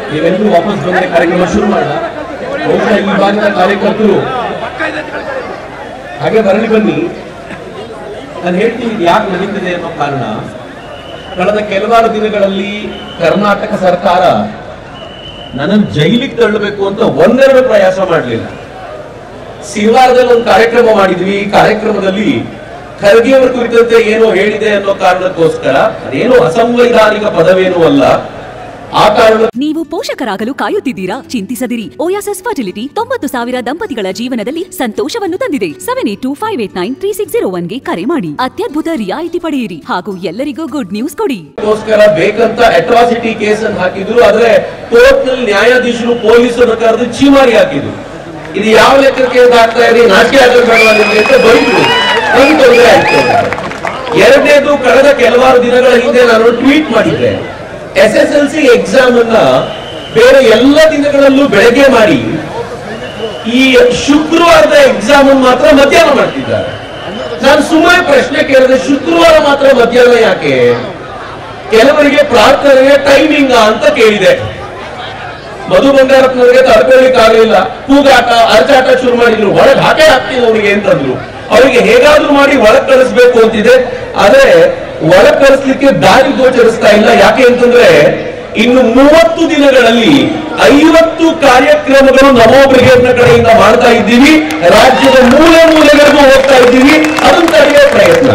ನೀವೆಲ್ಲರೂ ವಾಪಸ್ ಬಂದರೆ ಕಾರ್ಯಕ್ರಮ ಶುರು ಮಾಡೋಣ. ಬಹುಶಃ ಈ ಭಾಗದ ಕಾರ್ಯಕರ್ತರು ಹಾಗೆ ಬರಲಿ ಬನ್ನಿ. ನಾನು ಹೇಳ್ತೀನಿ ಯಾಕೆ ನಡೀತಿದೆ ಅನ್ನೋ ಕಾರಣ, ಕಳೆದ ಕೆಲವಾರು ದಿನಗಳಲ್ಲಿ ಕರ್ನಾಟಕ ಸರ್ಕಾರ ನನ್ನನ್ನು ಜೈಲಿಗೆ ತಳ್ಳಬೇಕು ಅಂತ ಒಂದೆರಡು ಪ್ರಯಾಸ ಮಾಡಲಿಲ್ಲ. ಸಿರಿವಾರದಲ್ಲಿ ಒಂದು ಕಾರ್ಯಕ್ರಮ ಮಾಡಿದ್ವಿ. ಈ ಕಾರ್ಯಕ್ರಮದಲ್ಲಿ ಖರ್ಗೆ ಅವರ ಕುರಿತಂತೆ ಏನೋ ಹೇಳಿದೆ ಅನ್ನೋ ಕಾರಣಕ್ಕೋಸ್ಕರ, ಅದೇನೋ ಅಸಂವೈಧಾನಿಕ ಪದವೇನೂ ಅಲ್ಲ, ಆ ಕಾರಣ ನೀವು ಪೋಷಕರಾಗಲು ಕಾಯುತ್ತಿದ್ದೀರಾ? ಚಿಂತಿಸದಿರಿ. ಓಯಾಸಿಸ್ ಫರ್ಟಿಲಿಟಿ 90,000 ದಂಪತಿಗಳ ಜೀವನದಲ್ಲಿ ಸಂತೋಷವನ್ನು ತಂದಿದೆ. 7825893601ಗೆ ಕರೆ ಮಾಡಿ. ಅತ್ಯದ್ಭುತ ರಿಯಾಯಿತಿ ಪಡೆಯಿರಿ ಹಾಗೂ ಎಲ್ಲರಿಗೂ ಗುಡ್ ನ್ಯೂಸ್ ಕೊಡಿ. ಬೇಕಂತ ಅಟ್ರಾಸಿಟಿ ಕೇಸ್ ಅನ್ನು ಹಾಕಿದ್ರು. ಆದ್ರೆ ಕೋರ್ಟ್ ನಲ್ಲಿ ನ್ಯಾಯಾಧೀಶರು ಪೊಲೀಸರು ಕರೆದು ಚೀಮಾರಿ ಹಾಕಿದ್ರು. ಇದು ಯಾವ ಲೆಕ್ಕಕ್ಕೆ ಆಗ್ತಾ ಇದೆ, ನಾಚಿಕೆ ಆಗಬೇಡವಾಗಿದೆ ಅಂತ ಬೈದ್ರು. ನಮ್ಗೆ ತೊಂದರೆ ಆಯ್ತು. ಎರಡನೇದು, ಕಳೆದ ಕೆಲವಾರು ದಿನಗಳ ಹಿಂದೆ ನಾನು ಟ್ವೀಟ್ ಮಾಡಿದ್ದೆ, SSLC ಎಕ್ಸಾಮ್ ಅನ್ನ ಬೇರೆ ಎಲ್ಲ ದಿನಗಳಲ್ಲೂ ಬೆಳಗ್ಗೆ ಮಾಡಿ ಈ ಶುಕ್ರವಾರದ ಎಕ್ಸಾಮ್ ಮಾತ್ರ ಮಧ್ಯಾಹ್ನ ಮಾಡ್ತಿದ್ದಾರೆ. ನಾನು ಸುಮ್ಮನೆ ಪ್ರಶ್ನೆ ಕೇಳಿದೆ, ಶುಕ್ರವಾರ ಮಾತ್ರ ಮಧ್ಯಾಹ್ನ ಯಾಕೆ? ಕೆಲವರಿಗೆ ಪ್ರಾರ್ಥನೆಗೆ ಟೈಮಿಂಗ್ ಅಂತ ಕೇಳಿದೆ. ಮಧು ಬಂಗಾರಪ್ಪನವರಿಗೆ ತಡ್ಕೊಳ್ಳಿಕ್ ಆಗಲಿಲ್ಲ. ಕೂಗಾಟ ಅರ್ಚಾಟ ಶುರು ಮಾಡಿದ್ರು. ಒಳಗೆ ಹಾಕೇ ಹಾಕ್ತೀನಿ ಅವನಿಗೆ ಅಂತಂದ್ರು. ಅವರಿಗೆ ಹೇಗಾದ್ರೂ ಮಾಡಿ ಒಳಗ್ ಕಳಿಸ್ಬೇಕು ಅಂತಿದೆ. ಆದ್ರೆ ಒಳಗ್ ಕಳಿಸ್ಲಿಕ್ಕೆ ದಾರಿ ಗೋಚರಿಸ್ತಾ ಇಲ್ಲ. ಯಾಕೆ ಅಂತಂದ್ರೆ ಇನ್ನು 30 ದಿನಗಳಲ್ಲಿ 50 ಕಾರ್ಯಕ್ರಮಗಳು ನಮೋ ಬ್ರಿಗೇಡ್ನ ಕಡೆಯಿಂದ ಮಾಡ್ತಾ ಇದ್ದೀವಿ. ರಾಜ್ಯದ ಮೂಲೆ ಮೂಲೆಗಳಿಗೂ ಹೋಗ್ತಾ ಇದ್ದೀವಿ. ಅದನ್ನ ತಡೆಯೋ ಪ್ರಯತ್ನ